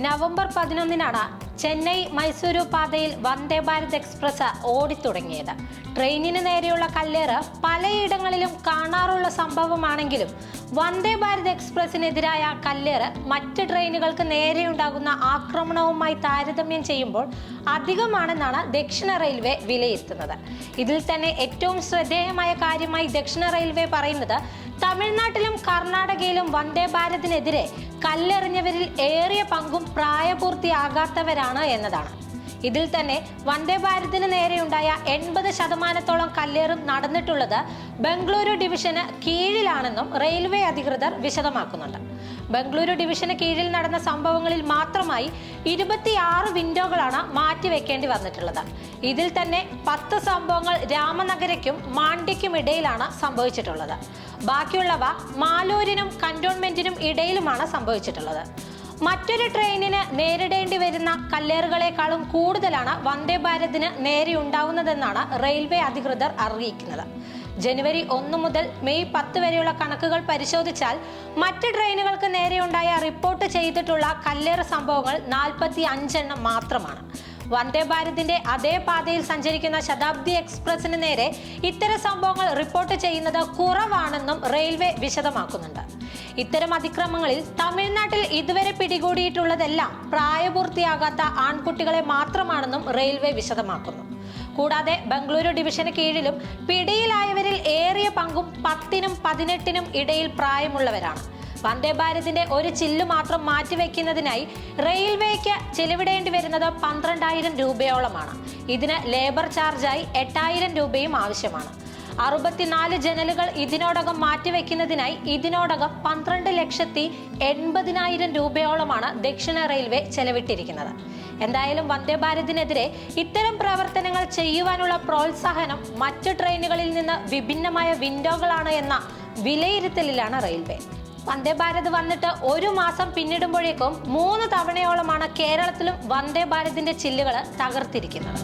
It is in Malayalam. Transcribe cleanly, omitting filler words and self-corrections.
നവംബർ 11-നാണ് ചെന്നൈ മൈസൂരു പാതയിൽ വന്ദേ ഭാരത് എക്സ്പ്രസ് ഓടിത്തുടങ്ങിയത്. ട്രെയിനിന് നേരെയുള്ള കല്ലേറ് പലയിടങ്ങളിലും കാണാറുള്ള സംഭവമാണെങ്കിലും വന്ദേ ഭാരത് എക്സ്പ്രസിനെതിരായ കല്ലേറ് മറ്റ് ട്രെയിനുകൾക്ക് നേരെയുണ്ടാകുന്ന ആക്രമണവുമായി താരതമ്യം ചെയ്യുമ്പോൾ അധികമാണെന്നാണ് ദക്ഷിണ റെയിൽവേ വിലയിരുത്തുന്നത്. ഇതിൽ തന്നെ ഏറ്റവും ശ്രദ്ധേയമായ കാര്യമായി ദക്ഷിണ റെയിൽവേ പറയുന്നത് തമിഴ്നാട്ടിലും കർണാടകയിലും വന്ദേ ഭാരതിനെതിരെ കല്ലെറിഞ്ഞവരിൽ ഏറിയ പങ്കും പ്രായപൂർത്തിയാകാത്തവരാണ് എന്നതാണ്. ഇതിൽ തന്നെ വന്ദേ ഭാരതിന് നേരെയുണ്ടായ 80% കല്ലേറും നടന്നിട്ടുള്ളത് ബംഗളൂരു ഡിവിഷന് കീഴിലാണെന്നും റെയിൽവേ അധികൃതർ വിശദമാക്കുന്നുണ്ട്. ബംഗളൂരു ഡിവിഷന് കീഴിൽ നടന്ന സംഭവങ്ങളിൽ മാത്രമായി 26 വിൻഡോകളാണ് മാറ്റിവെക്കേണ്ടി വന്നിട്ടുള്ളത്. ഇതിൽ തന്നെ 10 സംഭവങ്ങൾ രാമനഗരയ്ക്കും മാണ്ഡ്യയ്ക്കും ഇടയിലാണ് സംഭവിച്ചിട്ടുള്ളത്. ബാക്കിയുള്ളവ മാലൂരിനും കന്റോൺമെന്റിനും ഇടയിലുമാണ് സംഭവിച്ചിട്ടുള്ളത്. മറ്റൊരു ട്രെയിനിന് നേരിടേണ്ടി വരുന്ന കല്ലേറുകളെക്കാളും കൂടുതലാണ് വന്ദേ ഭാരതിന് നേരെയുണ്ടാവുന്നതെന്നാണ് റെയിൽവേ അധികൃതർ അറിയിക്കുന്നത്. ജനുവരി 1 മുതൽ മെയ് 10 വരെയുള്ള കണക്കുകൾ പരിശോധിച്ചാൽ മറ്റ് ട്രെയിനുകൾക്ക് നേരെയുണ്ടായ റിപ്പോർട്ട് ചെയ്തിട്ടുള്ള കല്ലേറ് സംഭവങ്ങൾ 45 മാത്രമാണ്. വന്ദേ ഭാരതിന്റെ അതേ പാതയിൽ സഞ്ചരിക്കുന്ന ശതാബ്ദി എക്സ്പ്രസിന് നേരെ ഇത്തരം സംഭവങ്ങൾ റിപ്പോർട്ട് ചെയ്യുന്നത് കുറവാണെന്നും റെയിൽവേ വിശദമാക്കുന്നുണ്ട്. ഇത്തരം അതിക്രമങ്ങളിൽ തമിഴ്നാട്ടിൽ ഇതുവരെ പിടികൂടിയിട്ടുള്ളതെല്ലാം പ്രായപൂർത്തിയാകാത്ത ആൺകുട്ടികളെ മാത്രമാണെന്നും റെയിൽവേ വിശദമാക്കുന്നു. കൂടാതെ ബംഗളൂരു ഡിവിഷന് കീഴിലും പിടിയിലായവരിൽ ഏറിയ പങ്കും 10-നും 18-നും ഇടയിൽ പ്രായമുള്ളവരാണ്. വന്ദേ ഭാരതിന്റെ ഒരു ചില്ല് മാത്രം മാറ്റിവെക്കുന്നതിനായി റെയിൽവേക്ക് ചെലവിടേണ്ടി വരുന്നത് 12,000 രൂപയോളമാണ്. ഇതിന് ലേബർ ചാർജായി 8,000 രൂപയും ആവശ്യമാണ്. 64 ജനലുകൾ ഇതിനോടകം മാറ്റിവെക്കുന്നതിനായി ഇതിനോടകം 12,80,000 രൂപയോളമാണ് ദക്ഷിണ റെയിൽവേ ചെലവിട്ടിരിക്കുന്നത്. എന്തായാലും വന്ദേ ഭാരതിനെതിരെ ഇത്തരം പ്രവർത്തനങ്ങൾ ചെയ്യുവാനുള്ള പ്രോത്സാഹനം മറ്റു ട്രെയിനുകളിൽ നിന്ന് വിഭിന്നമായ വിൻഡോകളാണ് എന്ന വിലയിരുത്തലിലാണ് റെയിൽവേ. വന്ദേ ഭാരത് വന്നിട്ട് 1 മാസം പിന്നിടുമ്പോഴേക്കും 3 തവണയോളമാണ് കേരളത്തിലും വന്ദേ ഭാരതിന്റെ ചില്ലുകൾ തകർത്തിരിക്കുന്നത്.